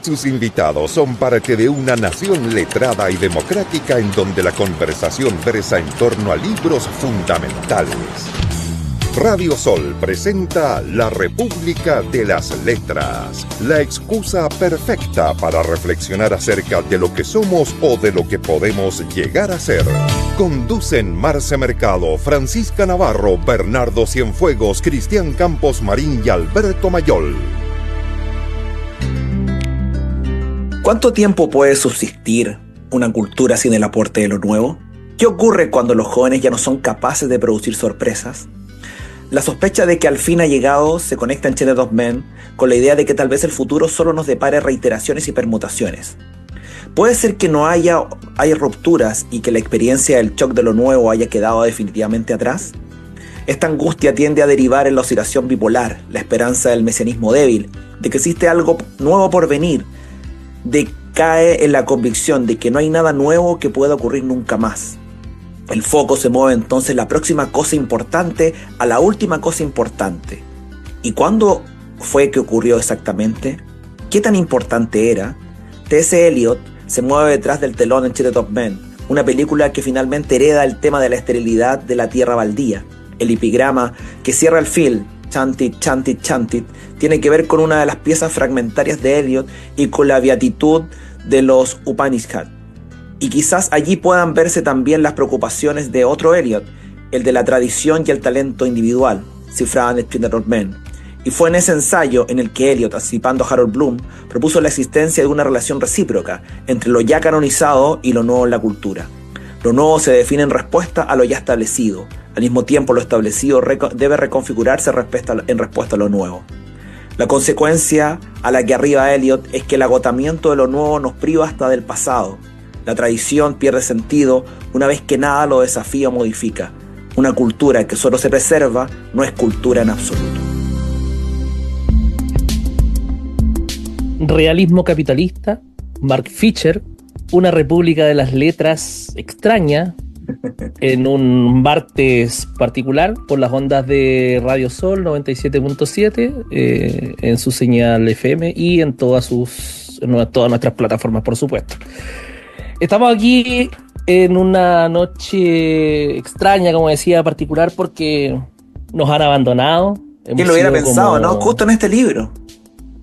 Sus invitados son parte de una nación letrada y democrática en donde la conversación versa en torno a libros fundamentales. Radio Sol presenta La República de las Letras, la excusa perfecta para reflexionar acerca de lo que somos o de lo que podemos llegar a ser. Conducen Marce Mercado, Francisca Navarro, Bernardo Cienfuegos, Cristian Campos Marín y Alberto Mayol. ¿Cuánto tiempo puede subsistir una cultura sin el aporte de lo nuevo? ¿Qué ocurre cuando los jóvenes ya no son capaces de producir sorpresas? La sospecha de que al fin ha llegado se conecta en Chile 2000 con la idea de que tal vez el futuro solo nos depare reiteraciones y permutaciones. Puede ser que no haya rupturas y que la experiencia del shock de lo nuevo haya quedado definitivamente atrás. Esta angustia tiende a derivar en la oscilación bipolar, la esperanza del mesianismo débil, de que existe algo nuevo por venir, decae en la convicción de que no hay nada nuevo que pueda ocurrir nunca más. El foco se mueve entonces la próxima cosa importante a la última cosa importante. ¿Y cuándo fue que ocurrió exactamente? ¿Qué tan importante era? T.S. Eliot se mueve detrás del telón en Chile 2000, una película que finalmente hereda el tema de la esterilidad de la tierra baldía. El epigrama que cierra el film, chantit, chantit, chantit, tiene que ver con una de las piezas fragmentarias de Eliot y con la beatitud de los Upanishads. Y quizás allí puedan verse también las preocupaciones de otro Eliot, el de la tradición y el talento individual, cifrada en Chile 2000. Y fue en ese ensayo en el que Eliot, anticipando a Harold Bloom, propuso la existencia de una relación recíproca entre lo ya canonizado y lo nuevo en la cultura. Lo nuevo se define en respuesta a lo ya establecido. Al mismo tiempo, lo establecido debe reconfigurarse en respuesta a lo nuevo. La consecuencia a la que arriba Eliot es que el agotamiento de lo nuevo nos priva hasta del pasado. La tradición pierde sentido una vez que nada lo desafía o modifica. Una cultura que solo se preserva no es cultura en absoluto. Realismo capitalista, Mark Fisher, una república de las letras extraña, en un martes particular por las ondas de Radio Sol 97.7, en su señal FM y en todas nuestras plataformas, por supuesto. Estamos aquí en una noche extraña, como decía, particular, porque nos han abandonado. ¿Quién lo hubiera pensado, no? Justo en este libro.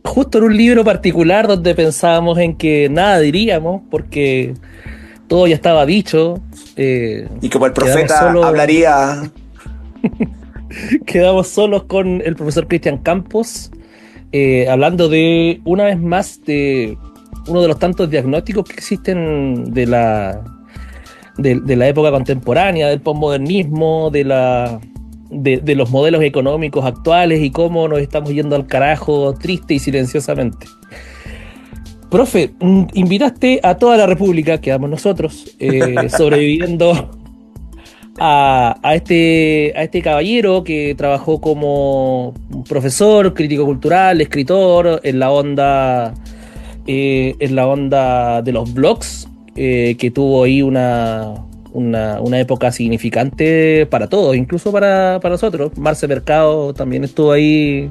Justo en un libro particular donde pensábamos en que nada diríamos, porque todo ya estaba dicho. Y como el profeta hablaría... Quedamos solos con el profesor Cristian Campos, hablando de, una vez más, de uno de los tantos diagnósticos que existen de la época contemporánea, del posmodernismo, de los modelos económicos actuales y cómo nos estamos yendo al carajo triste y silenciosamente. Profe, invitaste a toda la República, quedamos nosotros, sobreviviendo a este caballero que trabajó como profesor, crítico cultural, escritor, en la onda de los blogs, que tuvo ahí una época significante para todos, incluso para nosotros. Marce Mercado también estuvo ahí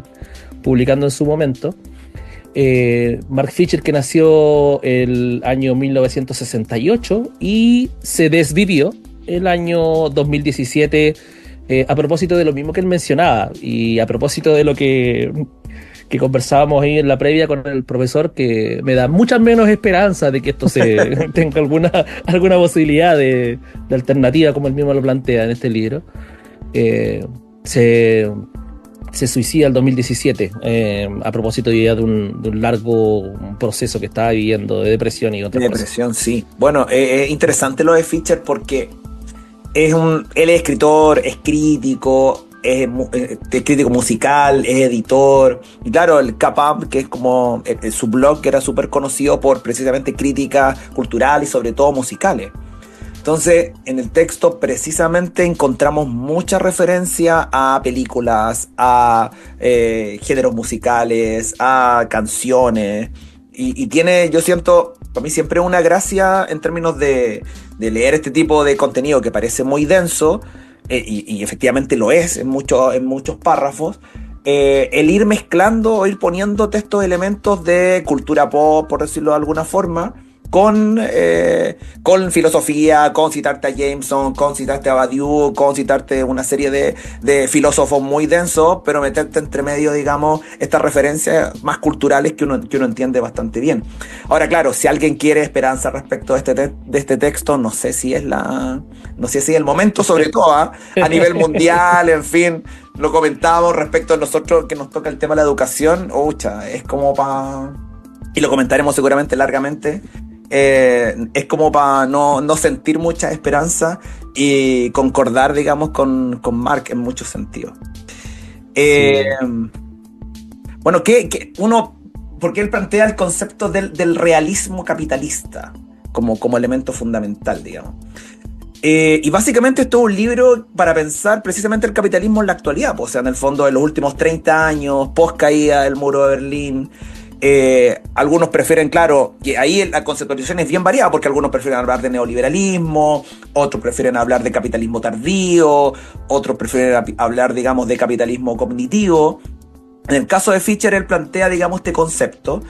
publicando en su momento. Mark Fisher, que nació el año 1968 y se desvivió el año 2017, a propósito de lo mismo que él mencionaba y a propósito de lo que conversábamos ahí en la previa con el profesor, que me da mucha menos esperanza de que esto tenga alguna posibilidad de alternativa, como él mismo lo plantea en este libro. Se suicida el 2017, a propósito ya de un largo proceso que estaba viviendo de depresión y otras cosas. Depresión, sí. Bueno, es interesante lo de Fisher porque él es escritor, es crítico, es crítico musical, es editor. Y claro, el K-Pop, que es como su blog, que era súper conocido por precisamente crítica cultural y sobre todo musicales. Entonces, en el texto precisamente encontramos mucha referencia a películas, a géneros musicales, a canciones. Y tiene, yo siento, para mí siempre una gracia en términos de leer este tipo de contenido que parece muy denso, y efectivamente lo es en muchos párrafos, el ir mezclando o ir poniéndote estos elementos de cultura pop, por decirlo de alguna forma, con filosofía, con citarte a Jameson, con citarte a Badiou, con citarte una serie de filósofos muy densos, pero meterte entre medio, digamos, estas referencias más culturales que uno entiende bastante bien. Ahora, claro, si alguien quiere esperanza respecto de este texto, no sé si es el momento, sobre todo a nivel mundial, en fin. Lo comentábamos respecto a nosotros que nos toca el tema de la educación. Es como para... Y lo comentaremos seguramente largamente. Es como para no sentir mucha esperanza y concordar, digamos, con Mark en muchos sentidos. Sí. Bueno, porque él plantea el concepto del realismo capitalista como elemento fundamental, digamos. Y básicamente esto es un libro para pensar precisamente el capitalismo en la actualidad, pues, o sea, en el fondo de los últimos 30 años, post caída del muro de Berlín. Algunos prefieren, claro, que ahí la conceptualización es bien variada, porque algunos prefieren hablar de neoliberalismo, otros prefieren hablar de capitalismo tardío, otros prefieren hablar, digamos, de capitalismo cognitivo. En el caso de Fischer, él plantea, digamos, este concepto.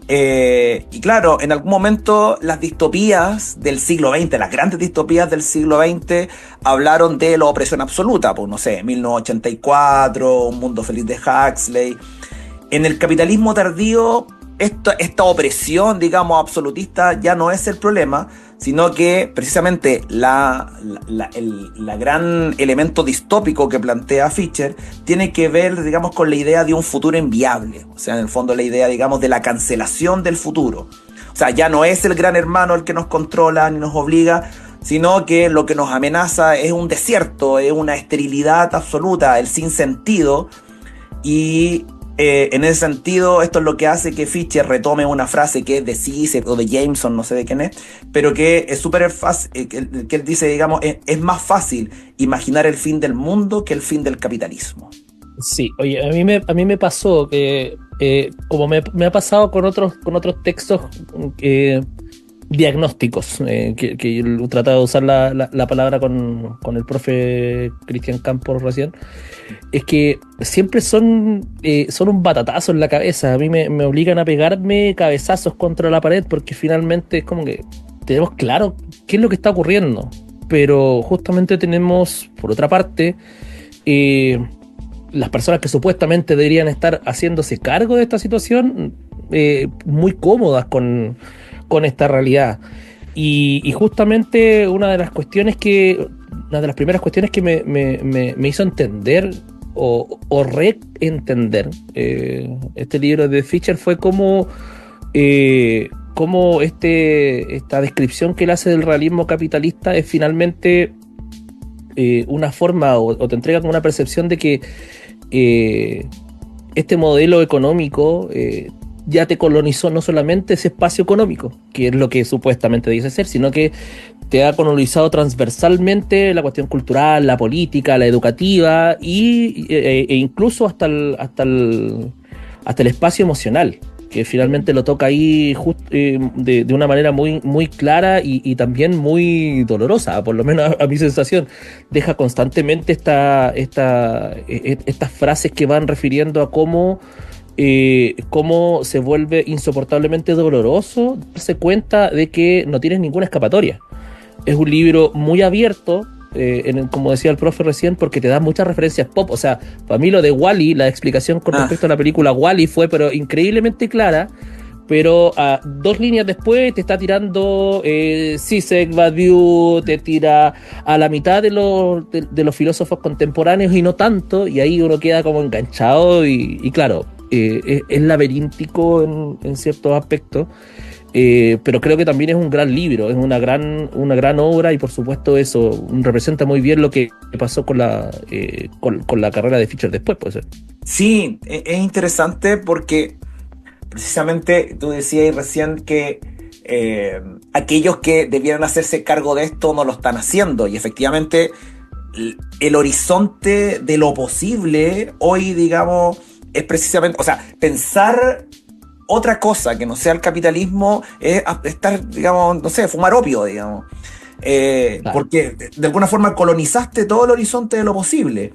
Y claro, en algún momento las distopías del siglo XX, las grandes distopías del siglo XX, hablaron de la opresión absoluta, pues no sé, 1984, Un mundo feliz de Huxley. En el capitalismo tardío, esta opresión, digamos, absolutista ya no es el problema, sino que precisamente la gran elemento distópico que plantea Fischer tiene que ver, digamos, con la idea de un futuro inviable. O sea, en el fondo la idea, digamos, de la cancelación del futuro. O sea, ya no es el gran hermano el que nos controla ni nos obliga, sino que lo que nos amenaza es un desierto, es una esterilidad absoluta, el sinsentido. Y en ese sentido, esto es lo que hace que Fischer retome una frase que es de Zizek o de Jameson, no sé de quién es, pero que es súper fácil, que él dice, digamos, es más fácil imaginar el fin del mundo que el fin del capitalismo. Sí, oye, a mí me pasó que, como me ha pasado con otros textos diagnósticos, que he tratado de usar la palabra con el profe Cristian Campos recién, es que siempre son un batatazo en la cabeza. A mí me obligan a pegarme cabezazos contra la pared, porque finalmente es como que tenemos claro qué es lo que está ocurriendo, pero justamente tenemos, por otra parte, las personas que supuestamente deberían estar haciéndose cargo de esta situación, muy cómodas con esta realidad. Y justamente una de las primeras cuestiones que me hizo entender o reentender este libro de Fischer fue cómo esta descripción que él hace del realismo capitalista es finalmente una forma, o te entrega como una percepción de que este modelo económico ya te colonizó no solamente ese espacio económico, que es lo que supuestamente dice ser, sino que te ha colonizado transversalmente la cuestión cultural, la política, la educativa e incluso hasta el espacio emocional, que finalmente lo toca ahí de una manera muy, muy clara y también muy dolorosa, por lo menos a mi sensación. Deja constantemente estas frases que van refiriendo a cómo se vuelve insoportablemente doloroso darse cuenta de que no tienes ninguna escapatoria. Es un libro muy abierto, como decía el profe recién, porque te da muchas referencias pop. O sea, para mí lo de Wall-E, la explicación con respecto a la película Wall-E fue pero increíblemente clara, pero 2 líneas después te está tirando Zizek, Badiou, te tira a la mitad de los filósofos contemporáneos y no tanto, y ahí uno queda como enganchado y claro, es laberíntico en ciertos aspectos, pero creo que también es un gran libro, es una gran obra, y por supuesto eso representa muy bien lo que pasó con la carrera de Fischer después, puede ser. Sí, es interesante porque precisamente tú decías recién que aquellos que debieran hacerse cargo de esto no lo están haciendo, y efectivamente el horizonte de lo posible hoy, digamos, es precisamente, o sea, pensar otra cosa que no sea el capitalismo es estar, digamos, no sé, fumar opio, digamos. Claro. Porque de alguna forma colonizaste todo el horizonte de lo posible.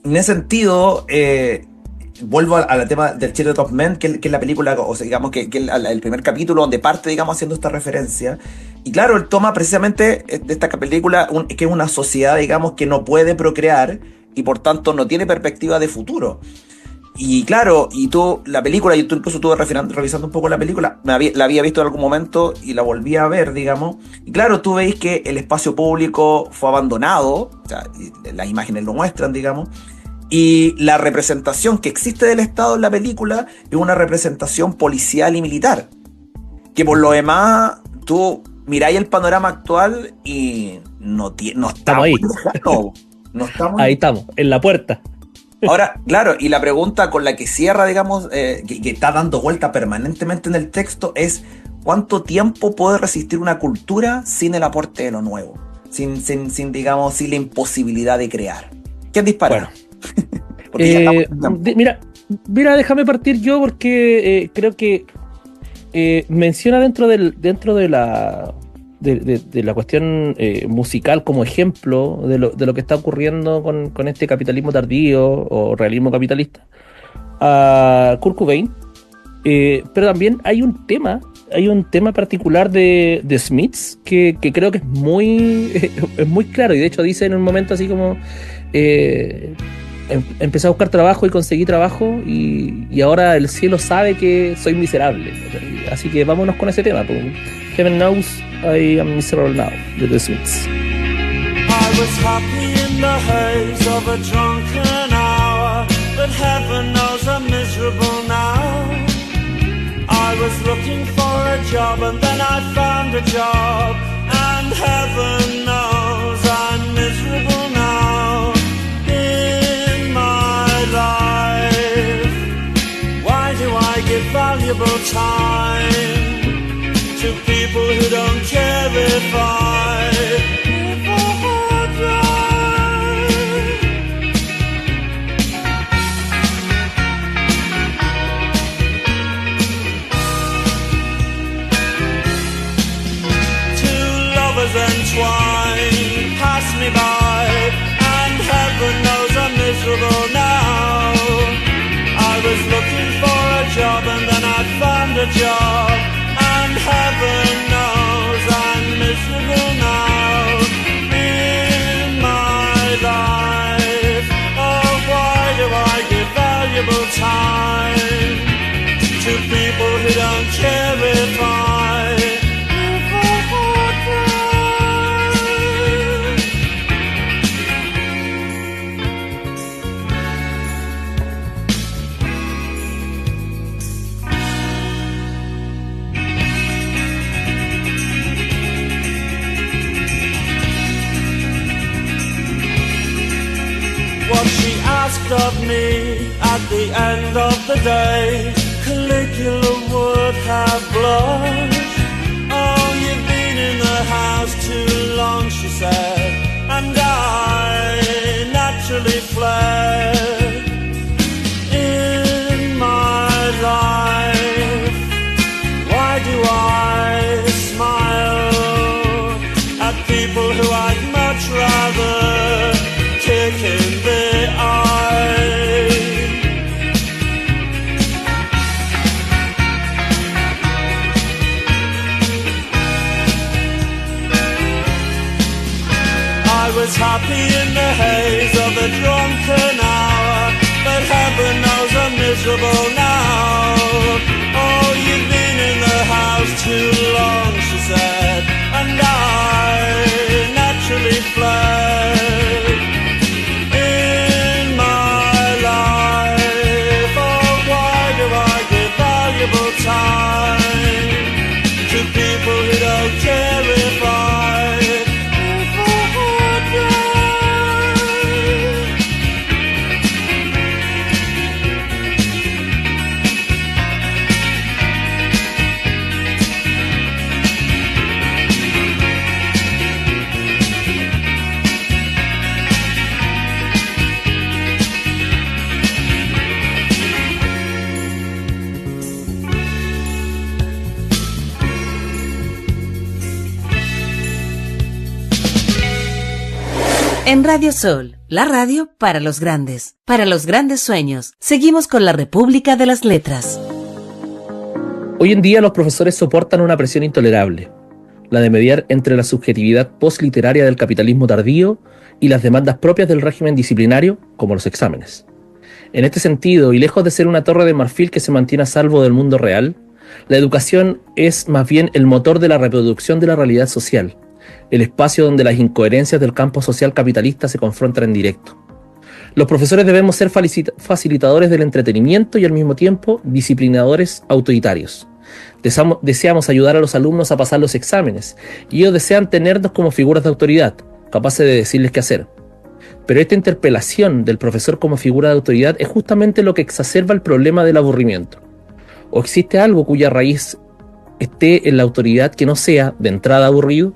En ese sentido, vuelvo al tema del Children of Men, que es la película, o sea, digamos que es el primer capítulo donde parte, digamos, haciendo esta referencia. Y claro, él toma precisamente de esta película que es una sociedad, digamos, que no puede procrear y por tanto no tiene perspectiva de futuro. Y claro, la película, yo incluso estuve revisando un poco la película, la había visto en algún momento y la volví a ver, digamos. Y claro, tú veis que el espacio público fue abandonado, o sea, las imágenes lo muestran, digamos. Y la representación que existe del Estado en la película es una representación policial y militar. Que por lo demás, tú miráis el panorama actual y no estamos ahí. No estamos ahí estamos, en la puerta. Ahora, claro, y la pregunta con la que cierra, digamos, que está dando vuelta permanentemente en el texto es ¿cuánto tiempo puede resistir una cultura sin el aporte de lo nuevo? Digamos, sin la imposibilidad de crear. ¿Quién dispara? Bueno, mira, déjame partir yo porque creo que menciona dentro de la cuestión musical como ejemplo de lo que está ocurriendo con este capitalismo tardío o realismo capitalista a Kurt Cobain, pero también hay un tema particular de Smiths que creo que es muy claro, y de hecho dice en un momento así como empecé a buscar trabajo y conseguí trabajo y ahora el cielo sabe que soy miserable, así que vámonos con ese tema, pues. Heaven knows I am miserable now, de The Smiths. I was happy in the haze of a drunken hour, but heaven knows I'm miserable now. I was looking for a job and then I found a job, and heaven knows I'm miserable now. In my life, why do I give valuable time to people who don't care if I die? Two lovers entwined pass me by, and heaven knows I'm miserable now. I was looking for a job and then I found a job, and heaven knows I'm miserable now. In my life, oh why do I give valuable time to people who don't care if I die? What she asked of me at the end of the day, Caligula would have blushed. Oh, you've been in the house too long, she said, and I naturally fled. In my life, why do I smile at people who I'd much rather kick in the eye? I was happy in the haze of a drunken hour, but heaven knows I'm miserable now. Oh, you've been in the house too long, she said, and I naturally fled. In my life, oh, why do I give valuable time to people who don't care if I die? En Radio Sol, la radio para los grandes sueños. Seguimos con la República de las Letras. Hoy en día los profesores soportan una presión intolerable, la de mediar entre la subjetividad postliteraria del capitalismo tardío y las demandas propias del régimen disciplinario, como los exámenes. En este sentido, y lejos de ser una torre de marfil que se mantiene a salvo del mundo real, la educación es más bien el motor de la reproducción de la realidad social, el espacio donde las incoherencias del campo social capitalista se confrontan en directo. Los profesores debemos ser facilitadores del entretenimiento y al mismo tiempo disciplinadores autoritarios. Deseamos ayudar a los alumnos a pasar los exámenes y ellos desean tenernos como figuras de autoridad, capaces de decirles qué hacer. Pero esta interpelación del profesor como figura de autoridad es justamente lo que exacerba el problema del aburrimiento. ¿O existe algo cuya raíz esté en la autoridad que no sea, de entrada, aburrido?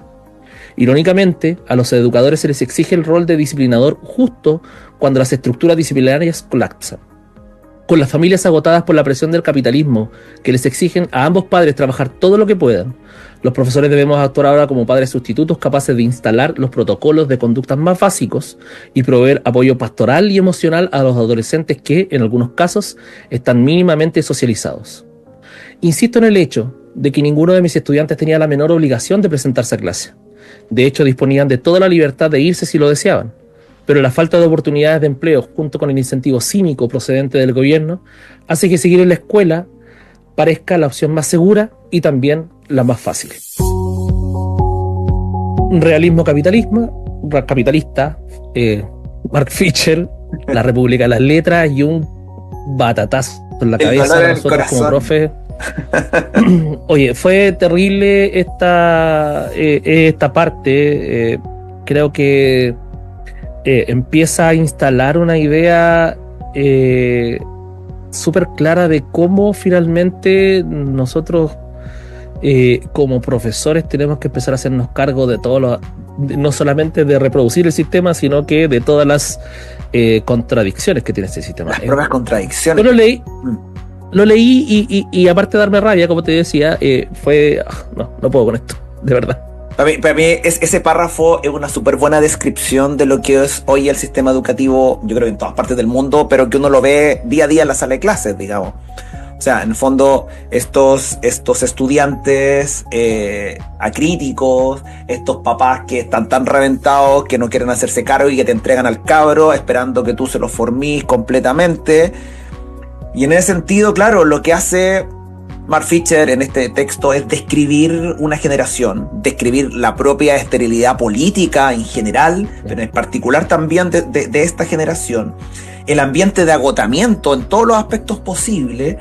Irónicamente, a los educadores se les exige el rol de disciplinador justo cuando las estructuras disciplinarias colapsan. Con las familias agotadas por la presión del capitalismo, que les exigen a ambos padres trabajar todo lo que puedan, los profesores debemos actuar ahora como padres sustitutos capaces de instalar los protocolos de conductas más básicos y proveer apoyo pastoral y emocional a los adolescentes que, en algunos casos, están mínimamente socializados. Insisto en el hecho de que ninguno de mis estudiantes tenía la menor obligación de presentarse a clase. De hecho, disponían de toda la libertad de irse si lo deseaban. Pero la falta de oportunidades de empleo, junto con el incentivo cínico procedente del gobierno, hace que seguir en la escuela parezca la opción más segura y también la más fácil. Realismo capitalista, Mark Fisher, La República de las Letras y un batatazo en la cabeza de nosotros como profe. Oye, fue terrible esta parte. Creo que empieza a instalar una idea súper clara de cómo finalmente nosotros como profesores tenemos que empezar a hacernos cargo de todo no solamente de reproducir el sistema, sino que de todas las contradicciones que tiene este sistema. Las propias contradicciones. Yo lo leí y aparte de darme rabia, como te decía, no puedo con esto, de verdad. Para mí ese párrafo es una súper buena descripción de lo que es hoy el sistema educativo, yo creo que en todas partes del mundo, pero que uno lo ve día a día en la sala de clases, digamos. O sea, en el fondo, estos estudiantes acríticos, estos papás que están tan reventados que no quieren hacerse cargo y que te entregan al cabro esperando que tú se lo formís completamente. Y en ese sentido, claro, lo que hace Mark Fisher en este texto es describir una generación, describir la propia esterilidad política en general, pero en particular también de esta generación, el ambiente de agotamiento en todos los aspectos posibles,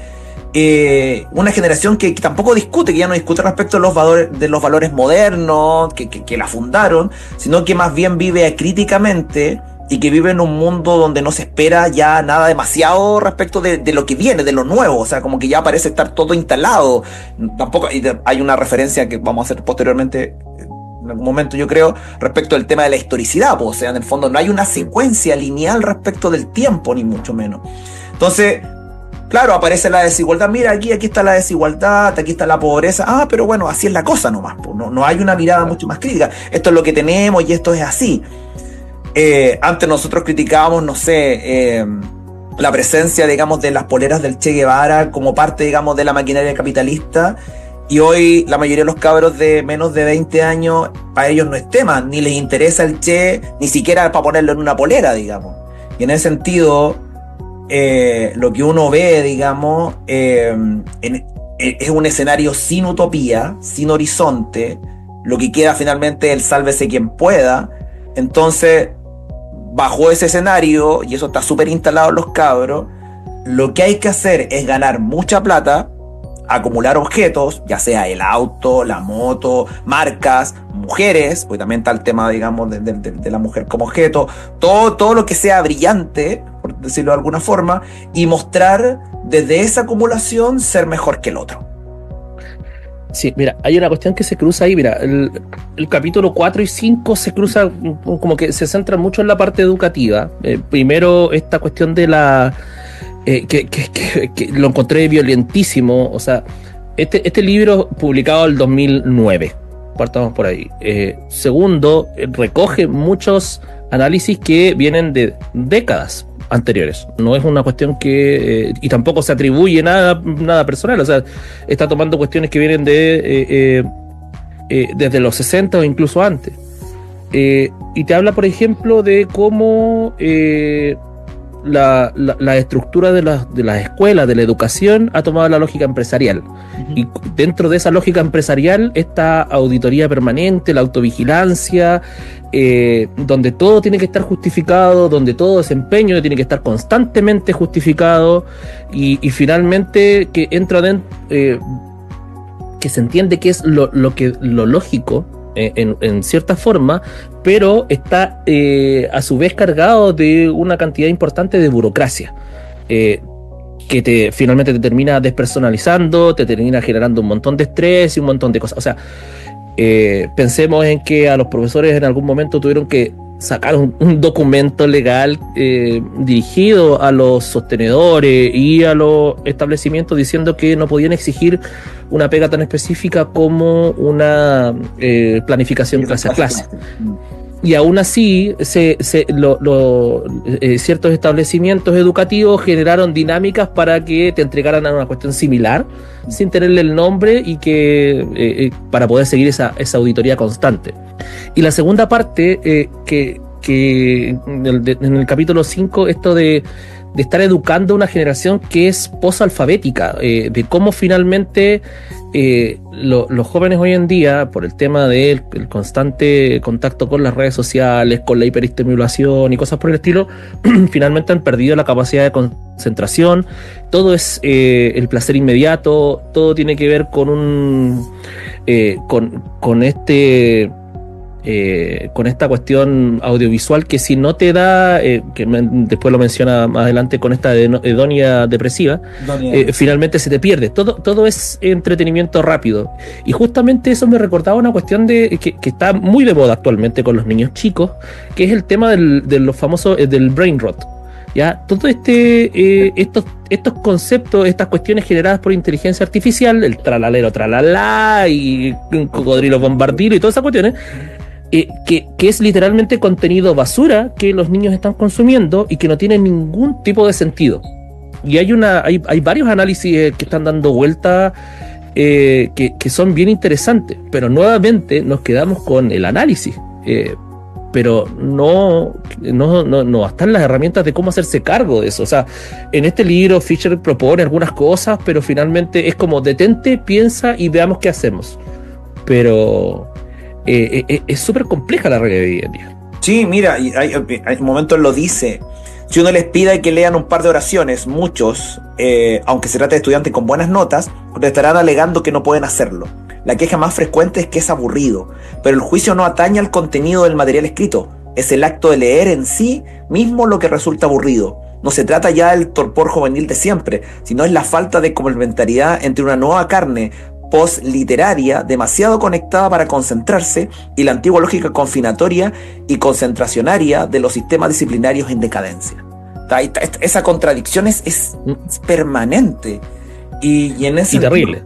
una generación que tampoco discute, que ya no discute respecto de los valores modernos que la fundaron, sino que más bien vive acríticamente y que vive en un mundo donde no se espera ya nada demasiado respecto de lo que viene, de lo nuevo. O sea, como que ya parece estar todo instalado. Tampoco hay una referencia que vamos a hacer posteriormente en algún momento, yo creo, respecto al tema de la historicidad. O sea, en el fondo no hay una secuencia lineal respecto del tiempo, ni mucho menos. Entonces, claro, aparece la desigualdad. Mira, aquí está la desigualdad, aquí está la pobreza. Pero bueno, así es la cosa nomás. No hay una mirada mucho más crítica. Esto es lo que tenemos y esto es así. Antes nosotros criticábamos, no sé, la presencia, digamos, de las poleras del Che Guevara como parte, digamos, de la maquinaria capitalista, y hoy la mayoría de los cabros de menos de 20 años, para ellos no es tema, ni les interesa el Che, ni siquiera para ponerlo en una polera, digamos. Y en ese sentido, lo que uno ve, digamos, es un escenario sin utopía, sin horizonte. Lo que queda finalmente es el sálvese quien pueda. Entonces, bajo ese escenario, y eso está súper instalado en los cabros, lo que hay que hacer es ganar mucha plata, acumular objetos, ya sea el auto, la moto, marcas, mujeres, porque también está el tema, digamos, de la mujer como objeto, todo lo que sea brillante, por decirlo de alguna forma, y mostrar desde esa acumulación ser mejor que el otro. Sí, mira, hay una cuestión que se cruza ahí. Mira, el capítulo 4 y 5 se cruza, como que se centra mucho en la parte educativa. Primero, esta cuestión de la... que lo encontré violentísimo. O sea, este libro publicado en el 2009. Partamos por ahí. Segundo, recoge muchos análisis que vienen de décadas anteriores. No es una cuestión que... y tampoco se atribuye nada personal. O sea, está tomando cuestiones que vienen desde los 60 o incluso antes. Y te habla, por ejemplo, de cómo la estructura de las escuelas, de la educación, ha tomado la lógica empresarial. Uh-huh. Y dentro de esa lógica empresarial, esta auditoría permanente, la autovigilancia, donde todo tiene que estar justificado, donde todo desempeño tiene que estar constantemente justificado, y finalmente que entra dentro, que se entiende que es lo lógico, en cierta forma, pero está a su vez cargado de una cantidad importante de burocracia, que finalmente te termina despersonalizando, te termina generando un montón de estrés y un montón de cosas. O sea, pensemos en que a los profesores en algún momento tuvieron que sacar un documento legal dirigido a los sostenedores y a los establecimientos diciendo que no podían exigir una pega tan específica como una planificación clase a clase. Y aún así, ciertos establecimientos educativos generaron dinámicas para que te entregaran una cuestión similar, sin tenerle el nombre, y que para poder seguir esa auditoría constante. Y la segunda parte, que en el capítulo 5, esto de estar educando a una generación que es posalfabética, de cómo finalmente los jóvenes hoy en día, por el tema del constante contacto con las redes sociales, con la hiperestimulación y cosas por el estilo, finalmente han perdido la capacidad de concentración. Todo es el placer inmediato, todo tiene que ver con con esta cuestión audiovisual que si no te da, después lo menciona más adelante con esta hedonia depresiva, finalmente se te pierde. Todo es entretenimiento rápido. Y justamente eso me recordaba una cuestión que está muy de moda actualmente con los niños chicos, que es el tema de los famosos del brain rot. Ya, todo estos conceptos, estas cuestiones generadas por inteligencia artificial, el tralalero tralala y un cocodrilo bombardilo y todas esas cuestiones, que es literalmente contenido basura que los niños están consumiendo y que no tiene ningún tipo de sentido. Y hay varios análisis que están dando vuelta, que son bien interesantes, pero nuevamente nos quedamos con el análisis, pero no están las herramientas de cómo hacerse cargo de eso. O sea, en este libro Fisher propone algunas cosas, pero finalmente es como detente, piensa y veamos qué hacemos. Pero es súper compleja la realidad de hoy en día. Sí, mira, hay momentos lo dice. Si uno les pide que lean un par de oraciones, muchos, aunque se trate de estudiantes con buenas notas, le estarán alegando que no pueden hacerlo. La queja más frecuente es que es aburrido, pero el juicio no atañe al contenido del material escrito. Es el acto de leer en sí mismo lo que resulta aburrido. No se trata ya del torpor juvenil de siempre, sino es la falta de complementariedad entre una nueva carne post-literaria demasiado conectada para concentrarse y la antigua lógica confinatoria y concentracionaria de los sistemas disciplinarios en decadencia. Esa contradicción es permanente y en ese terrible.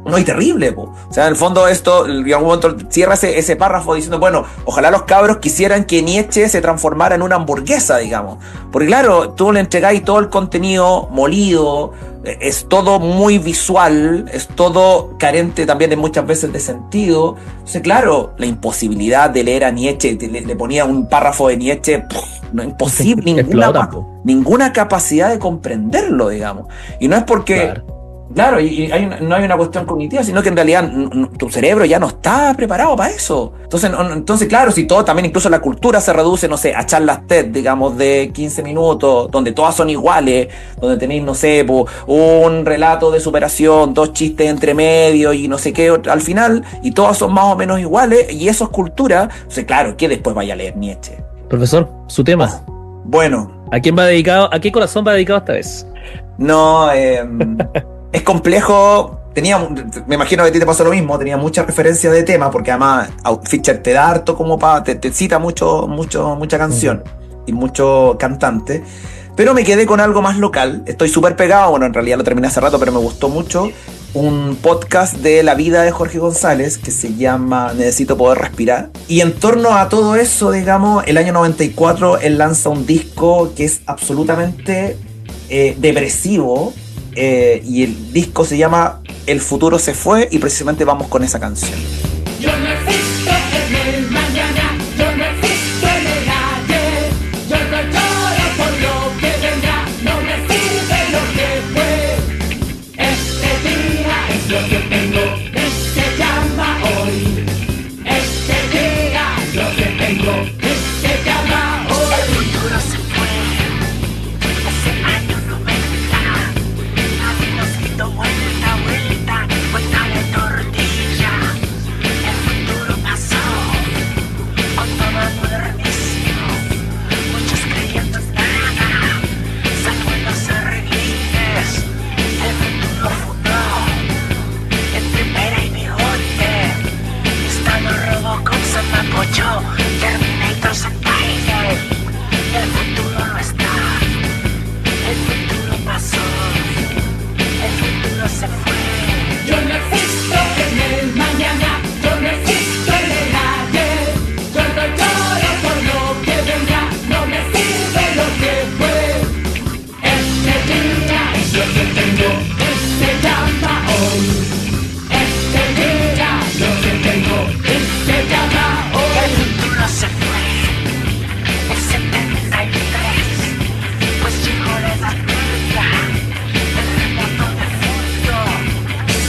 No, y terrible, po. O sea, en el fondo esto, en algún momento cierra ese párrafo diciendo, bueno, ojalá los cabros quisieran que Nietzsche se transformara en una hamburguesa, digamos. Porque claro, tú le entregáis todo el contenido molido, es todo muy visual, es todo carente también de muchas veces de sentido. Entonces, claro, la imposibilidad de leer a Nietzsche, le ponía un párrafo de Nietzsche, no es imposible, ninguna capacidad de comprenderlo, digamos. Y no es porque... Claro, no hay una cuestión cognitiva, sino que en realidad tu cerebro ya no está preparado para eso. Entonces, claro, si todo, también incluso la cultura se reduce, no sé, a charlas TED, digamos, de 15 minutos, donde todas son iguales, donde tenéis, no sé, un relato de superación, 2 chistes entre medio y no sé qué al final, y todas son más o menos iguales, y eso es cultura. Entonces, claro, que después vaya a leer Nietzsche. Profesor, su tema. Bueno. ¿A quién va dedicado? ¿A qué corazón va dedicado esta vez? No, es complejo, me imagino que a ti te pasó lo mismo, tenía muchas referencias de temas, porque además Fisher te da harto como te cita mucha canción y mucho cantante, pero me quedé con algo más local, estoy súper pegado, bueno, en realidad lo terminé hace rato, pero me gustó mucho, un podcast de la vida de Jorge González que se llama Necesito Poder Respirar. Y en torno a todo eso, digamos, el año 94 él lanza un disco que es absolutamente depresivo, y el disco se llama El futuro se fue, y precisamente vamos con esa canción. Yo no existo en el mañana, yo no existo en el ayer, yo no lloro por lo que vendrá, no me sirve lo que fue. Este día es lo que tengo, y se llama hoy. Este día es lo que tengo, y se llama hoy. El futuro se fue, ese año 90, nadie nos gritó vuelta, vuelta, vuelta de tortilla. El futuro pasó, con todo modernísimo, muchos creyendo en nada, salvo en los arreglines. El futuro fundó, en primera y bigote, estando Robocop, Zamapocho, Terminator, Sentai. El futuro no está, el futuro pasó, el futuro se fue. Yo no existo en el mañana, yo no existo en el ayer, yo no lloro por lo que vendrá, no me sirve lo que fue. Este día es lo que tengo, y se llama hoy. Este día es lo que tengo, y se llama hoy. El futuro se fue, el 73, pues llegó la edad media, el remoto de fondo.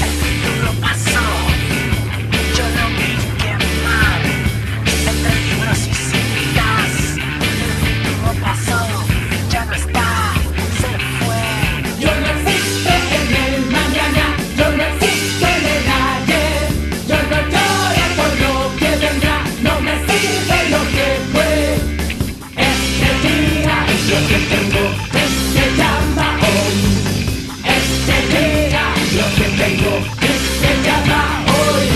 El futuro pasó, yo lo vi quemar, entre libros y cintas. El futuro pasó, ya no está, se fue. Yo no existo en el mañana, yo no existo en el ayer, yo no lloro por lo que vendrá, no me sirve lo que fue. Este día es lo que tengo, que se llama hoy. Este día es lo que tengo, que se llama hoy.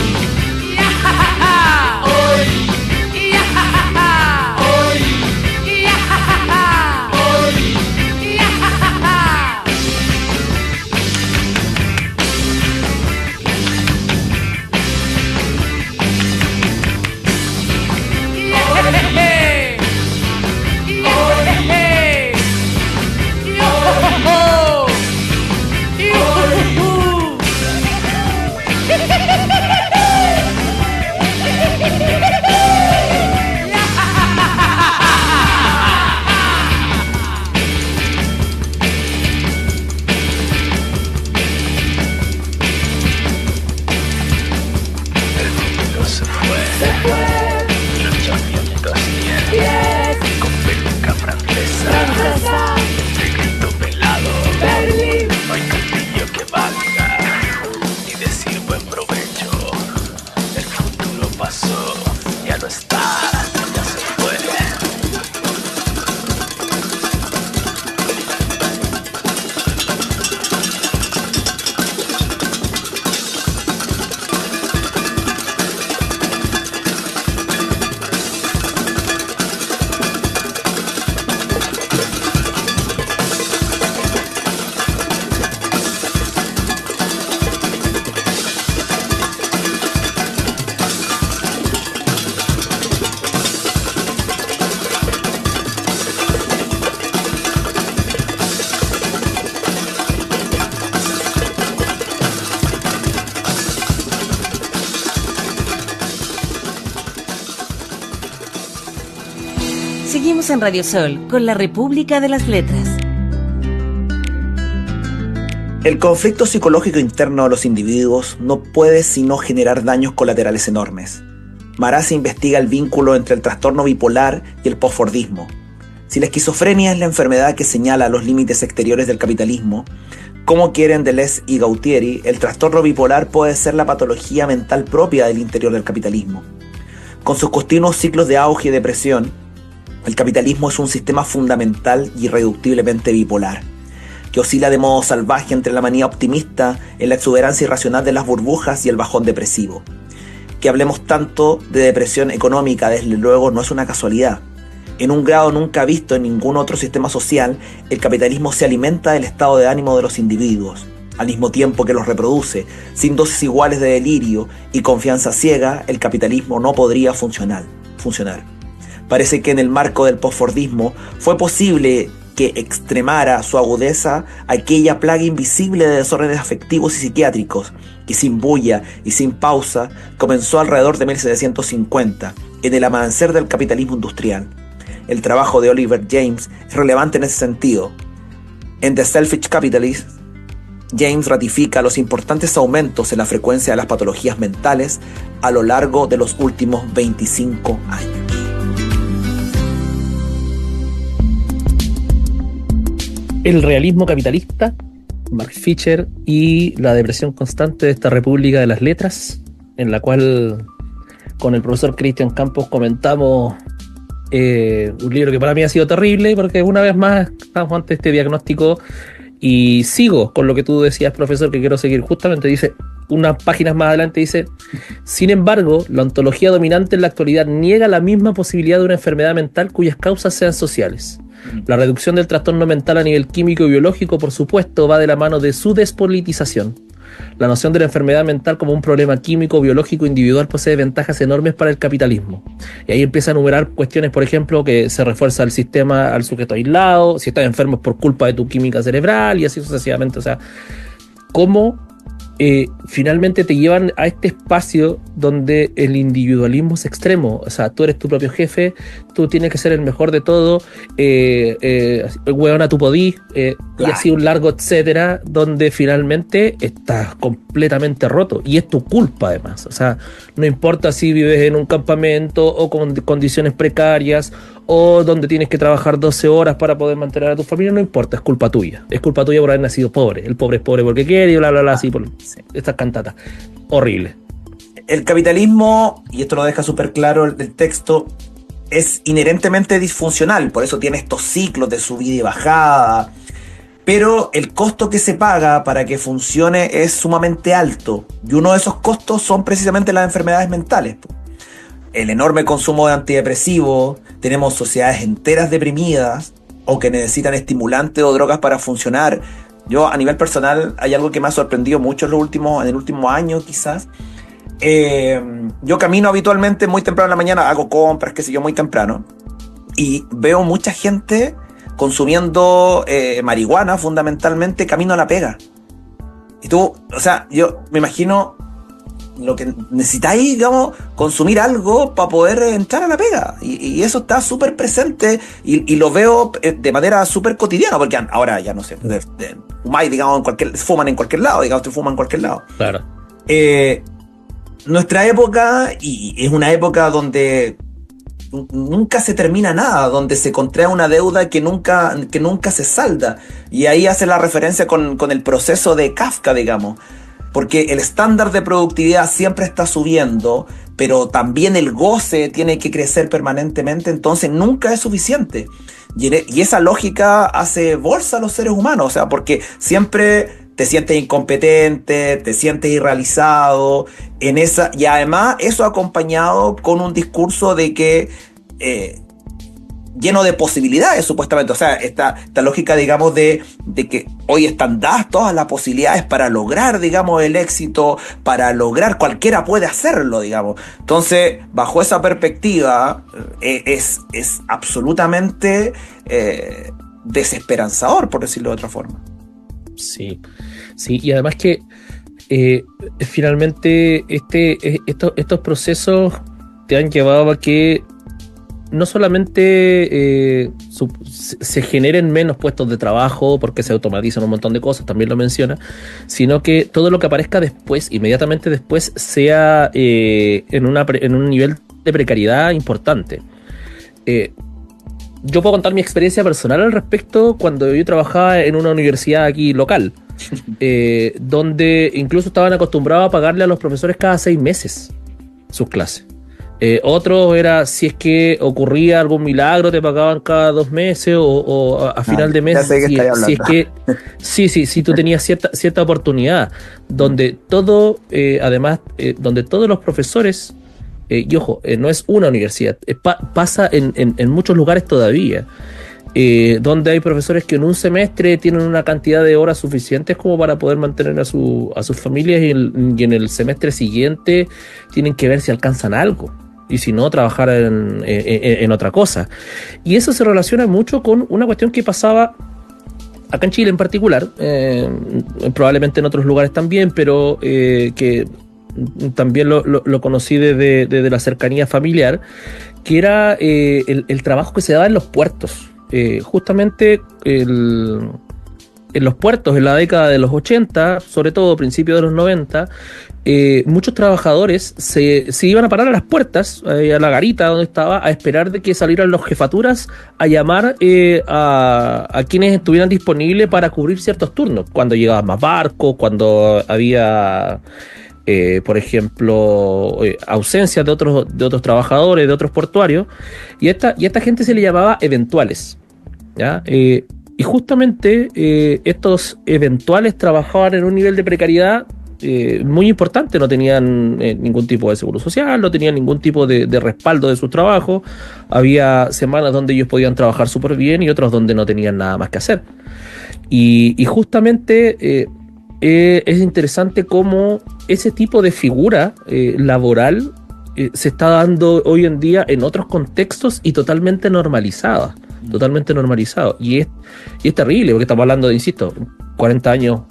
Hoy. El futuro se fue, los avionetas bien, con peluca francesa, grito pelado, no hay castillo que valga, ni decir buen provecho. El futuro pasó, ya no está, ya se fue. Seguimos en Radio Sol con la República de las Letras. El conflicto psicológico interno de los individuos no puede sino generar daños colaterales enormes. Marazzi investiga el vínculo entre el trastorno bipolar y el posfordismo. Si la esquizofrenia es la enfermedad que señala los límites exteriores del capitalismo, como quieren Deleuze y Gautieri, el trastorno bipolar puede ser la patología mental propia del interior del capitalismo. Con sus continuos ciclos de auge y depresión, el capitalismo es un sistema fundamental y irreductiblemente bipolar, que oscila de modo salvaje entre la manía optimista, en la exuberancia irracional de las burbujas y el bajón depresivo. Que hablemos tanto de depresión económica, desde luego, no es una casualidad. En un grado nunca visto en ningún otro sistema social, el capitalismo se alimenta del estado de ánimo de los individuos. al mismo tiempo que los reproduce, sin dosis iguales de delirio y confianza ciega, el capitalismo no podría funcionar. Parece que en el marco del postfordismo fue posible que extremara su agudeza aquella plaga invisible de desórdenes afectivos y psiquiátricos que sin bulla y sin pausa comenzó alrededor de 1750, en el amanecer del capitalismo industrial. El trabajo de Oliver James es relevante en ese sentido. En The Selfish Capitalist, James ratifica los importantes aumentos en la frecuencia de las patologías mentales a lo largo de los últimos 25 años. El realismo capitalista, Mark Fisher, y la depresión constante de esta República de las Letras, en la cual con el profesor Cristian Campos comentamos un libro que para mí ha sido terrible, porque una vez más estamos ante este diagnóstico, y sigo con lo que tú decías, profesor, que quiero seguir. Justamente dice, unas páginas más adelante dice: sin embargo, la ontología dominante en la actualidad niega la misma posibilidad de una enfermedad mental cuyas causas sean sociales. La reducción del trastorno mental a nivel químico y biológico, por supuesto, va de la mano de su despolitización. La noción de la enfermedad mental como un problema químico, biológico, individual posee ventajas enormes para el capitalismo. Y ahí empieza a enumerar cuestiones, por ejemplo, que se refuerza el sistema al sujeto aislado, si estás enfermo es por culpa de tu química cerebral, y así sucesivamente. O sea, cómo finalmente te llevan a este espacio donde el individualismo es extremo. O sea, tú eres tu propio jefe, tú tienes que ser el mejor de todo, hueona tu podí, y así un largo etcétera, donde finalmente estás completamente roto, y es tu culpa además. O sea, no importa si vives en un campamento o con condiciones precarias, o donde tienes que trabajar 12 horas para poder mantener a tu familia, no importa, es culpa tuya. Es culpa tuya por haber nacido pobre. El pobre es pobre porque quiere, y bla, bla, bla, así por estas cantatas. Horrible. El capitalismo, y esto lo deja súper claro el texto, es inherentemente disfuncional, por eso tiene estos ciclos de subida y bajada, pero el costo que se paga para que funcione es sumamente alto, y uno de esos costos son precisamente las enfermedades mentales. El enorme consumo de antidepresivos, tenemos sociedades enteras deprimidas o que necesitan estimulantes o drogas para funcionar. Yo, a nivel personal, hay algo que me ha sorprendido mucho en el último año quizás. Yo camino habitualmente muy temprano en la mañana, hago compras, qué sé yo, muy temprano, y veo mucha gente consumiendo marihuana fundamentalmente camino a la pega. Y tú, o sea, yo me imagino lo que necesitáis, digamos, consumir algo para poder entrar a la pega, y eso está súper presente, y lo veo de manera súper cotidiana, porque ahora ya no sé, fumáis, digamos, fuman en cualquier lado, digamos, te fuman en cualquier lado. Claro. Nuestra época, y es una época donde nunca se termina nada, donde se contrae una deuda que nunca se salda, y ahí hace la referencia con el proceso de Kafka, digamos, porque el estándar de productividad siempre está subiendo, pero también el goce tiene que crecer permanentemente, entonces nunca es suficiente. Y esa lógica hace bolsa a los seres humanos, o sea, porque siempre te sientes incompetente, te sientes irrealizado, y además eso acompañado con un discurso de que lleno de posibilidades, supuestamente. O sea, esta lógica, digamos, de que hoy están dadas todas las posibilidades para lograr, digamos, el éxito, para lograr, cualquiera puede hacerlo, digamos. Entonces, bajo esa perspectiva, es absolutamente desesperanzador, por decirlo de otra forma. Sí, y además que finalmente estos procesos te han llevado a que no solamente se generen menos puestos de trabajo porque se automatizan un montón de cosas, también lo menciona, sino que todo lo que aparezca después, inmediatamente después, sea en un nivel de precariedad importante. Yo puedo contar mi experiencia personal al respecto cuando yo trabajaba en una universidad aquí local, donde incluso estaban acostumbrados a pagarle a los profesores cada 6 meses sus clases. Otro era, si es que ocurría algún milagro, te pagaban cada 2 meses o a final de mes. Si tú tenías cierta oportunidad, donde todo, además, donde todos los profesores, y ojo, no es una universidad, pasa en muchos lugares todavía, donde hay profesores que en un semestre tienen una cantidad de horas suficientes como para poder mantener a sus familias y en el semestre siguiente tienen que ver si alcanzan algo y si no, trabajar en otra cosa. Y eso se relaciona mucho con una cuestión que pasaba acá en Chile en particular, probablemente en otros lugares también, pero que también lo conocí desde la cercanía familiar, que era el trabajo que se daba en los puertos. Justamente en los puertos, en la década de los 80, sobre todo principios de los 90, muchos trabajadores se iban a parar a las puertas, a la garita donde estaba, a esperar de que salieran las jefaturas a llamar a quienes estuvieran disponibles para cubrir ciertos turnos, cuando llegaban más barcos, cuando había... por ejemplo, ausencias de otros trabajadores, de otros portuarios, y a esta gente se le llamaba eventuales, ¿ya? Y justamente estos eventuales trabajaban en un nivel de precariedad muy importante, no tenían ningún tipo de seguro social, no tenían ningún tipo de respaldo de su trabajo, había semanas donde ellos podían trabajar súper bien y otras donde no tenían nada más que hacer. Y justamente... es interesante cómo ese tipo de figura laboral se está dando hoy en día en otros contextos y totalmente normalizada. Y es terrible, porque estamos hablando de, insisto, 40 años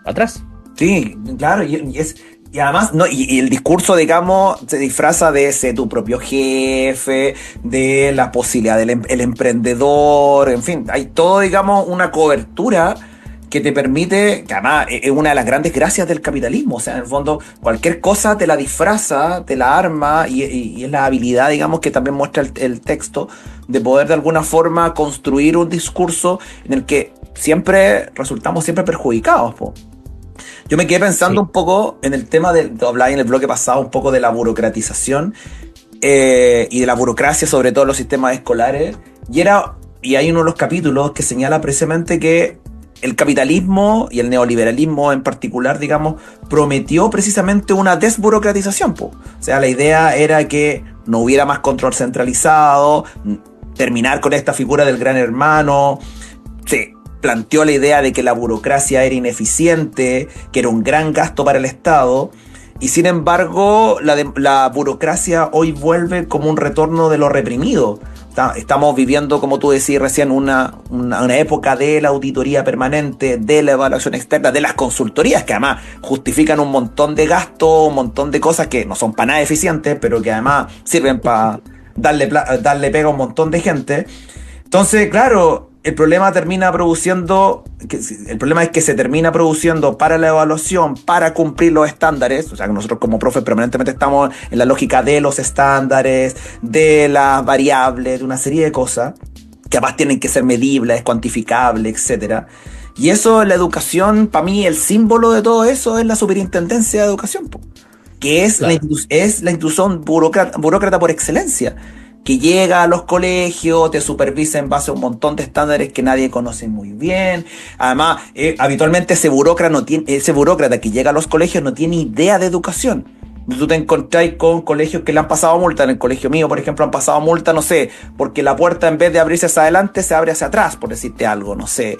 atrás. Sí, claro, y además, no, y el discurso, digamos, se disfraza de ser tu propio jefe, de la posibilidad del el emprendedor, en fin, hay todo, digamos, una cobertura que te permite, que además es una de las grandes gracias del capitalismo, o sea, en el fondo cualquier cosa te la disfraza, te la arma, y es la habilidad, digamos, que también muestra el texto, de poder de alguna forma construir un discurso en el que resultamos siempre perjudicados, po. Yo me quedé pensando un poco en el tema hablaba en el bloque pasado un poco de la burocratización y de la burocracia, sobre todo en los sistemas escolares, y hay uno de los capítulos que señala precisamente que el capitalismo y el neoliberalismo en particular, digamos, prometió precisamente una desburocratización, po. O sea, la idea era que no hubiera más control centralizado, terminar con esta figura del gran hermano. Se planteó la idea de que la burocracia era ineficiente, que era un gran gasto para el Estado, y sin embargo la burocracia hoy vuelve como un retorno de lo reprimido. Estamos viviendo, como tú decías recién, una época de la auditoría permanente, de la evaluación externa, de las consultorías, que además justifican un montón de gastos, un montón de cosas que no son para nada eficientes, pero que además sirven para darle pega a un montón de gente. Entonces, claro, el problema es que se termina produciendo para la evaluación, para cumplir los estándares. O sea, que nosotros como profes permanentemente estamos en la lógica de los estándares, de las variables, de una serie de cosas que además tienen que ser medibles, cuantificables, etc. Y eso, la educación, para mí, el símbolo de todo eso es la Superintendencia de Educación, que es, claro, la institución burócrata por excelencia, que llega a los colegios, te supervisa en base a un montón de estándares que nadie conoce muy bien. Además, habitualmente ese burócrata que llega a los colegios no tiene idea de educación. Tú te encontrás con colegios que le han pasado multa. En el colegio mío, por ejemplo, han pasado multa, no sé, porque la puerta en vez de abrirse hacia adelante se abre hacia atrás, por decirte algo, no sé.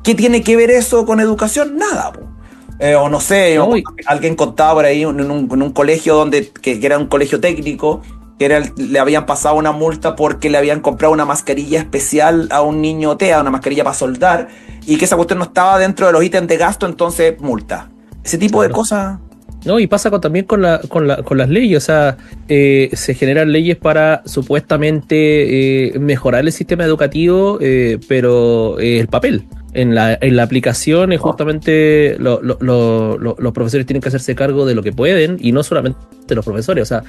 ¿Qué tiene que ver eso con educación? Nada, po. O no sé, alguien contaba por ahí en un colegio que era un colegio técnico, le habían pasado una multa porque le habían comprado una mascarilla especial a un niño TEA, una mascarilla para soldar, y que esa cuestión no estaba dentro de los ítems de gasto, entonces multa. Ese tipo de cosas. No, y pasa también con las leyes, o sea, se generan leyes para supuestamente mejorar el sistema educativo, pero el papel. En la aplicación justamente los profesores tienen que hacerse cargo de lo que pueden, y no solamente los profesores, o sea,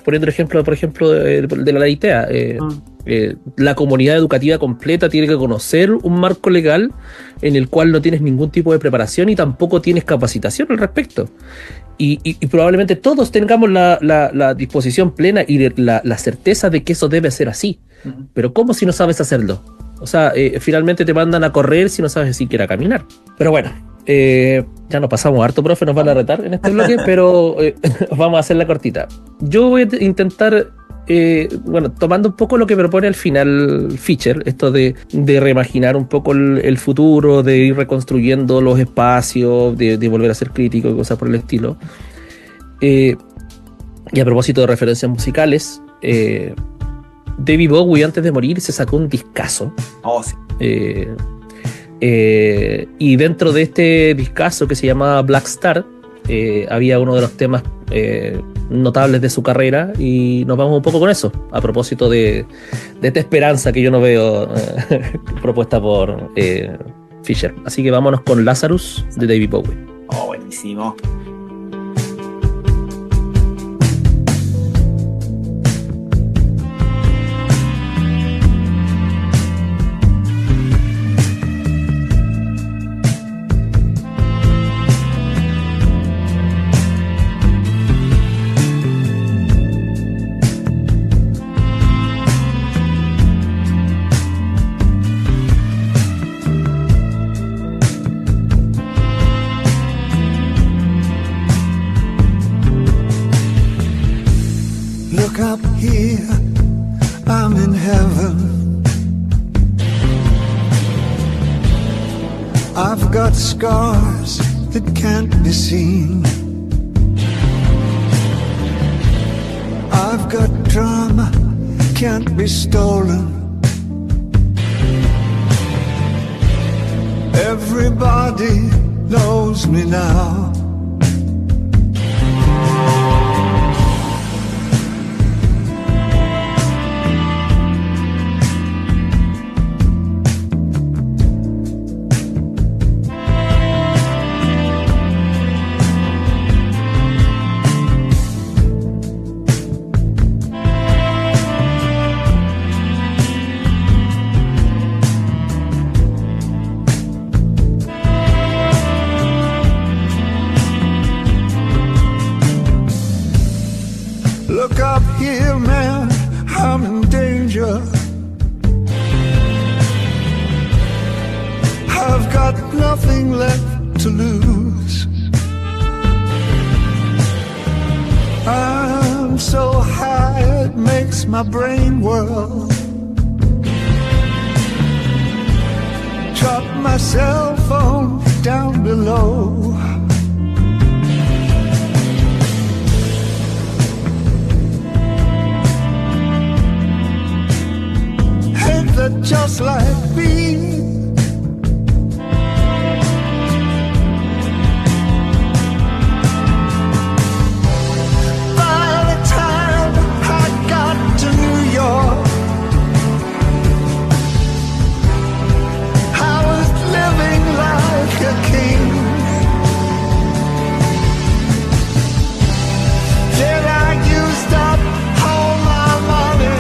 poniendo el ejemplo, por ejemplo, de la ley TEA, la comunidad educativa completa tiene que conocer un marco legal en el cual no tienes ningún tipo de preparación y tampoco tienes capacitación al respecto. Y probablemente todos tengamos la disposición plena y la certeza de que eso debe ser así. Pero ¿cómo si no sabes hacerlo? O sea, finalmente te mandan a correr si no sabes siquiera caminar. Pero bueno, ya nos pasamos harto, profe, nos van a retar en este bloque, pero vamos a hacerla cortita. Yo voy a intentar bueno, tomando un poco lo que propone al final Fisher, esto de reimaginar un poco el futuro, de ir reconstruyendo los espacios, de volver a ser crítico y cosas por el estilo. Y a propósito de referencias musicales, David Bowie antes de morir se sacó un discazo. Oh, sí. Y dentro de este discazo que se llamaba Black Star, había uno de los temas notables de su carrera, y nos vamos un poco con eso, a propósito de esta esperanza que yo no veo propuesta por Fisher. Así que vámonos con Lazarus de David Bowie. Oh, buenísimo. Up here, I'm in heaven. I've got scars that can't be seen. I've got drama, can't be stolen. Everybody knows me now. Look up here, man, I'm in danger. I've got nothing left to lose. I'm so high it makes my brain whirl. Drop my cell phone down below. That just like me. By the time I got to New York, I was living like a king. Then I used up all my money.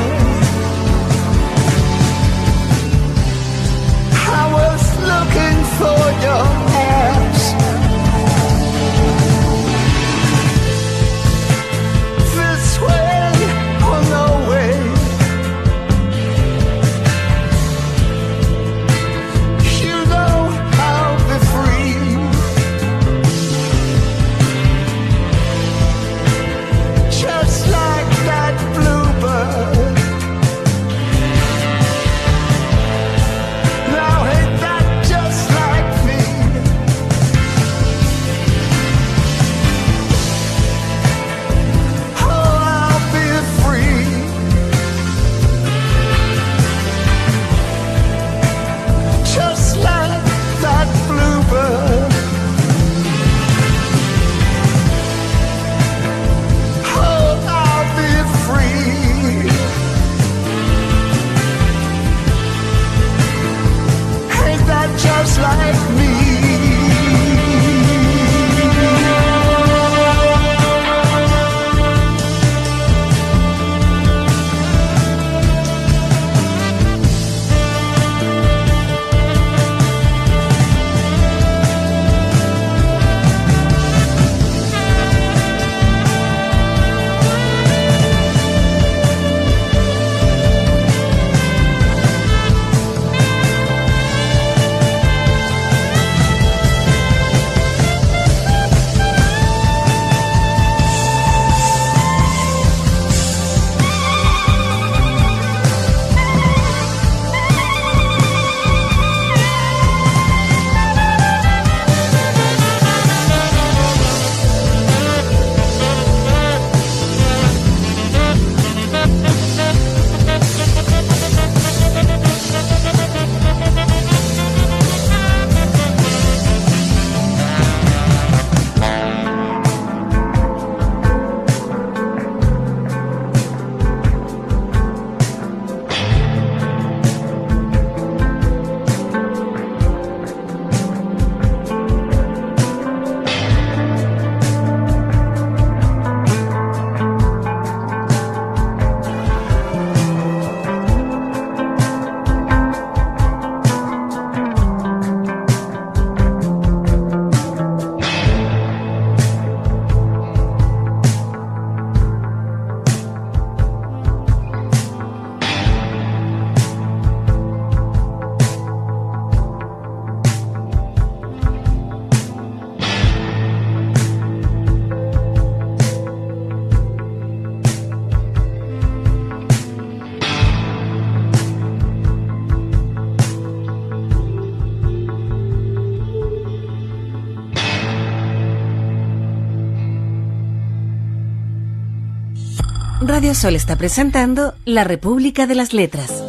Radio Sol está presentando La República de las Letras.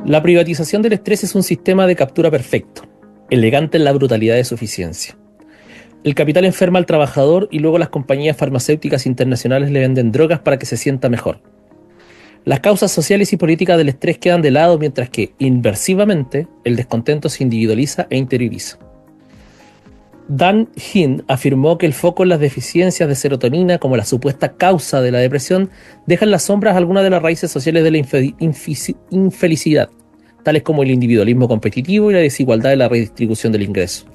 La privatización del estrés es un sistema de captura perfecto, elegante en la brutalidad de su eficiencia. El capital enferma al trabajador y luego las compañías farmacéuticas internacionales le venden drogas para que se sienta mejor. Las causas sociales y políticas del estrés quedan de lado mientras que, inversivamente, el descontento se individualiza e interioriza. Dan Hind afirmó que el foco en las deficiencias de serotonina como la supuesta causa de la depresión deja en las sombras algunas de las raíces sociales de la infelicidad, tales como el individualismo competitivo y la desigualdad de la redistribución del ingreso.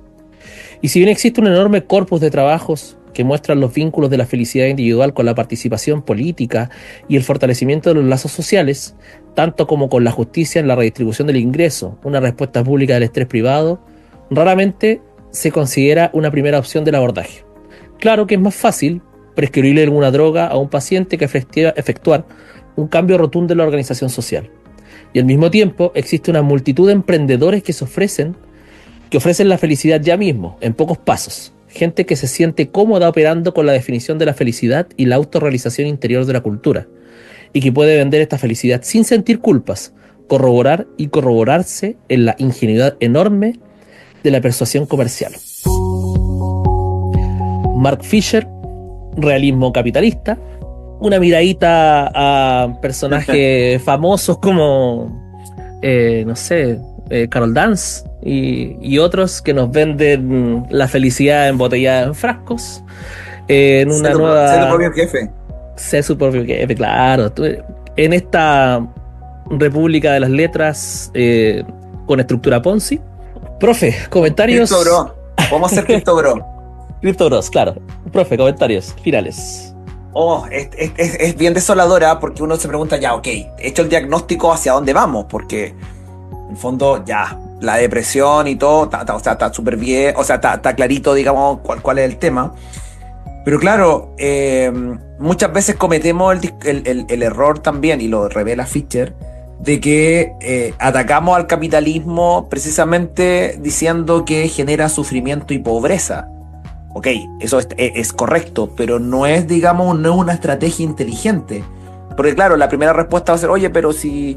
Y si bien existe un enorme corpus de trabajos que muestran los vínculos de la felicidad individual con la participación política y el fortalecimiento de los lazos sociales, tanto como con la justicia en la redistribución del ingreso, una respuesta pública del estrés privado, raramente se considera una primera opción del abordaje. Claro que es más fácil prescribirle alguna droga a un paciente que efectuar un cambio rotundo en la organización social. Y al mismo tiempo existe una multitud de emprendedores que ofrecen la felicidad ya mismo, en pocos pasos. Gente que se siente cómoda operando con la definición de la felicidad y la autorrealización interior de la cultura, y que puede vender esta felicidad sin sentir culpas, corroborar y corroborarse en la ingenuidad enorme de la persuasión comercial. Mark Fisher, realismo capitalista, una miradita a personajes famosos como, Carol Dance y otros que nos venden la felicidad embotellada en frascos. En una nueva... Ser tu propio jefe. Ser su propio jefe, claro. En esta República de las Letras con estructura Ponzi. Profe, comentarios. Crypto Bro. Vamos a hacer Crypto Bro. Crypto Bros, claro. Profe, comentarios finales. Es bien desoladora porque uno se pregunta, ya, ok, he hecho el diagnóstico hacia dónde vamos, porque en el fondo ya, la depresión y todo, está súper bien, o sea, está clarito, digamos, cuál es el tema. Pero claro, muchas veces cometemos el error también, y lo revela Fisher, de que atacamos al capitalismo precisamente diciendo que genera sufrimiento y pobreza. Ok, eso es correcto, pero no es, digamos, no es una estrategia inteligente. Porque claro, la primera respuesta va a ser, oye, pero si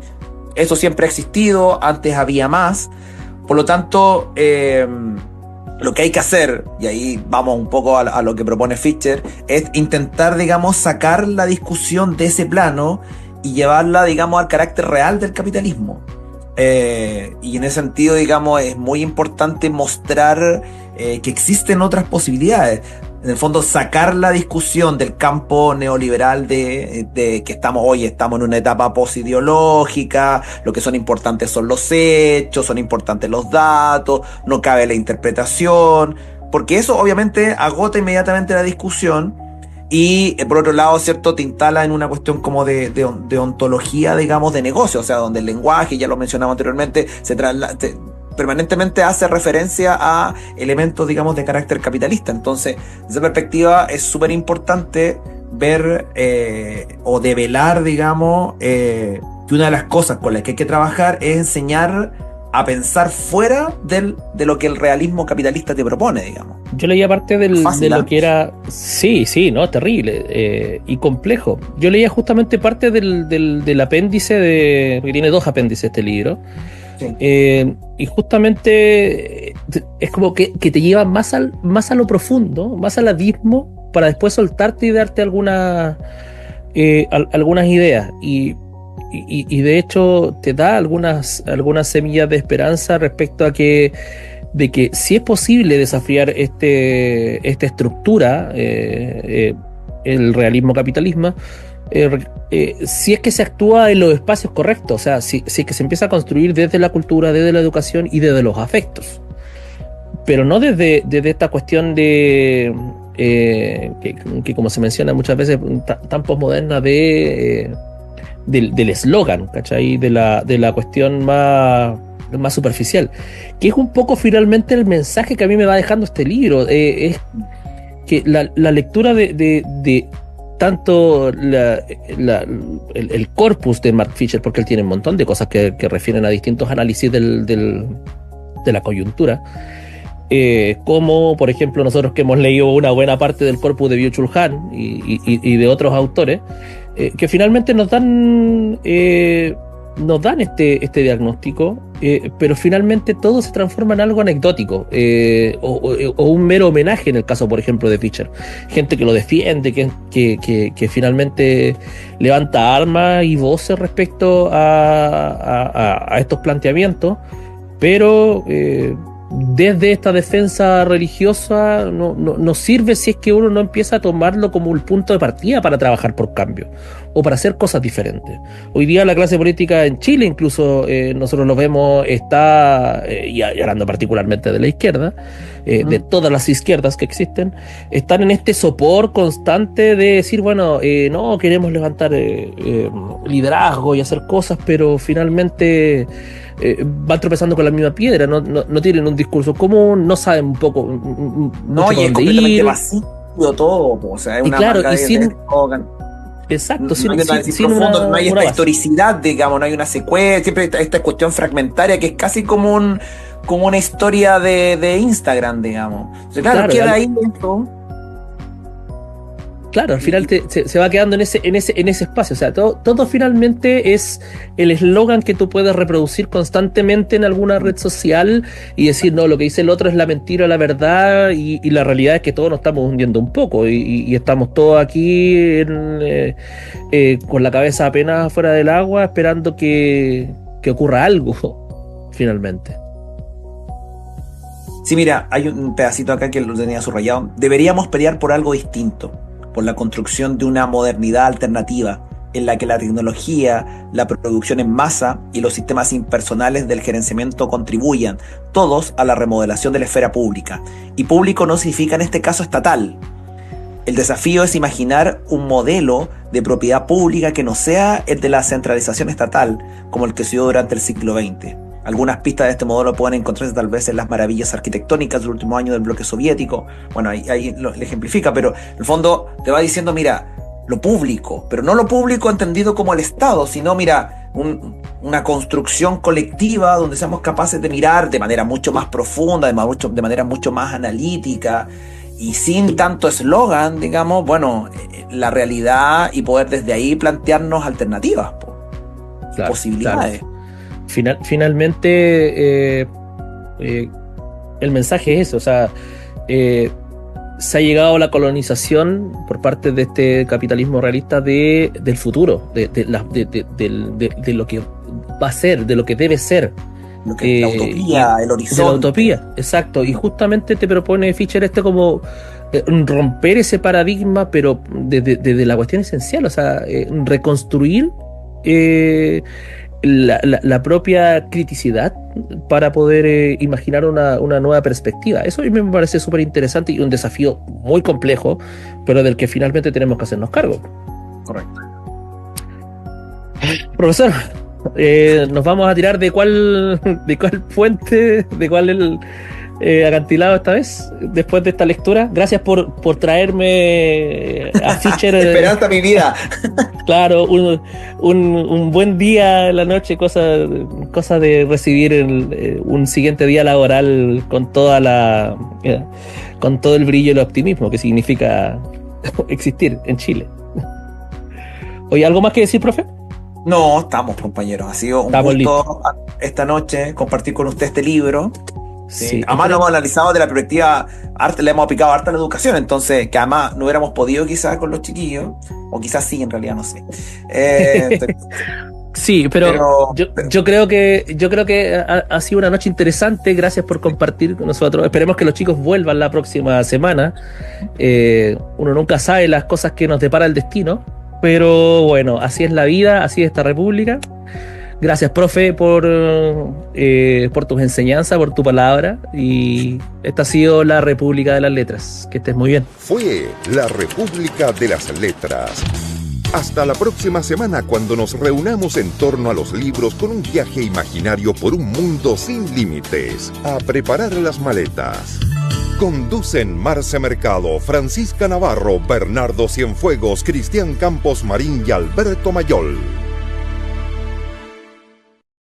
eso siempre ha existido, antes había más. Por lo tanto, lo que hay que hacer, y ahí vamos un poco a lo que propone Fisher, es intentar, digamos, sacar la discusión de ese plano y llevarla, digamos, al carácter real del capitalismo. Y en ese sentido, digamos, es muy importante mostrar que existen otras posibilidades. En el fondo, sacar la discusión del campo neoliberal de que estamos en una etapa posideológica, lo que son importantes son los hechos, son importantes los datos, no cabe la interpretación, porque eso obviamente agota inmediatamente la discusión. Y por otro lado, ¿cierto?, te instala en una cuestión como de ontología, digamos, de negocio, o sea, donde el lenguaje, ya lo mencionamos anteriormente, permanentemente hace referencia a elementos, digamos, de carácter capitalista. Entonces, desde esa perspectiva es súper importante ver o develar, digamos, que una de las cosas con las que hay que trabajar es enseñar a pensar fuera de lo que el realismo capitalista te propone, digamos. Yo leía parte de lo que era... Sí, no, terrible y complejo. Yo leía justamente parte del apéndice porque tiene 2 apéndices este libro. Sí. Y justamente es como que te lleva más a lo profundo, más al abismo, para después soltarte y darte algunas ideas. Y de hecho te da algunas semillas de esperanza respecto a de que sí es posible desafiar esta estructura, el realismo capitalismo, si es que se actúa en los espacios correctos, o sea, si es que se empieza a construir desde la cultura, desde la educación y desde los afectos, pero no desde esta cuestión de que como se menciona muchas veces tan posmoderna del eslogan, ¿cachai? De la cuestión más superficial, que es un poco finalmente el mensaje que a mí me va dejando este libro. Es que la lectura de tanto el corpus de Mark Fisher, porque él tiene un montón de cosas que refieren a distintos análisis de la coyuntura, como por ejemplo nosotros que hemos leído una buena parte del corpus de Byung-Chul Han y de otros autores, que finalmente nos dan este diagnóstico, pero finalmente todo se transforma en algo anecdótico, o un mero homenaje en el caso, por ejemplo, de Fischer. Gente que lo defiende, que finalmente levanta armas y voces respecto a estos planteamientos, pero desde esta defensa religiosa no sirve si es que uno no empieza a tomarlo como el punto de partida para trabajar por cambio o para hacer cosas diferentes. Hoy día la clase política en Chile, incluso nosotros lo vemos, está, y hablando particularmente de la izquierda, de todas las izquierdas que existen, están en este sopor constante de decir, bueno, no, queremos levantar liderazgo y hacer cosas, pero finalmente van tropezando con la misma piedra, no tienen un discurso común, no saben un poco no, y es completamente vacío todo, o sea, es una claro, marca y sin eslogan. Exacto, no hay no hay esta base. historicidad, digamos, no hay una secuencia, siempre esta cuestión fragmentaria que es casi como una historia de Instagram, digamos. O sea, claro, queda ahí dentro. Claro, al final se va quedando en ese espacio. O sea, todo finalmente es el eslogan que tú puedes reproducir constantemente en alguna red social y decir, no, lo que dice el otro es la mentira, la verdad, y la realidad es que todos nos estamos hundiendo un poco y estamos todos aquí con la cabeza apenas fuera del agua esperando que ocurra algo, finalmente. Sí, mira, hay un pedacito acá que lo tenía subrayado. Deberíamos pelear por algo distinto, por la construcción de una modernidad alternativa en la que la tecnología, la producción en masa y los sistemas impersonales del gerenciamiento contribuyan todos a la remodelación de la esfera pública. Y público no significa en este caso estatal. El desafío es imaginar un modelo de propiedad pública que no sea el de la centralización estatal como el que se dio durante el siglo XX. Algunas pistas de este modelo pueden encontrarse tal vez en las maravillas arquitectónicas del último año del bloque soviético. Bueno, ahí lo ejemplifica, pero en el fondo te va diciendo, mira, lo público, pero no lo público entendido como el Estado, sino, mira, una construcción colectiva donde seamos capaces de mirar de manera mucho más profunda, de manera mucho más analítica y sin tanto eslogan, digamos, bueno, la realidad y poder desde ahí plantearnos alternativas, posibilidades. Claro. Finalmente el mensaje es eso, o sea, se ha llegado a la colonización por parte de este capitalismo realista del futuro, de lo que va a ser, de lo que debe ser. La utopía, el horizonte. De la utopía, exacto. Y justamente te propone Fischer como romper ese paradigma, pero desde la cuestión esencial, o sea, reconstruir la propia criticidad para poder imaginar una nueva perspectiva. Eso a mí me parece súper interesante y un desafío muy complejo, pero del que finalmente tenemos que hacernos cargo. Correcto. Profesor, nos vamos a tirar de cuál puente, de cuál acantilado esta vez, después de esta lectura. Gracias por traerme a Fischer. Esperanza mi vida. Claro, un buen día en la noche, cosa de recibir un siguiente día laboral con todo el brillo y el optimismo que significa existir en Chile. Oye, ¿algo más que decir, profe? No, estamos, compañeros. Ha sido un gusto esta noche compartir con usted este libro. Sí, además lo hemos analizado desde la perspectiva arte, le hemos aplicado harta a la educación, entonces que además no hubiéramos podido quizás con los chiquillos, o quizás sí, en realidad no sé. Sí, pero yo creo que ha sido una noche interesante. Gracias por compartir con nosotros. Esperemos que los chicos vuelvan la próxima semana. Uno nunca sabe las cosas que nos depara el destino, pero bueno, así es la vida, así es esta república. Gracias, profe, por tus enseñanzas, por tu palabra. Y esta ha sido la República de las Letras. Que estés muy bien. Fue la República de las Letras. Hasta la próxima semana, cuando nos reunamos en torno a los libros con un viaje imaginario por un mundo sin límites. A preparar las maletas. Conducen Marce Mercado, Francisca Navarro, Bernardo Cienfuegos, Cristian Campos Marín y Alberto Mayol.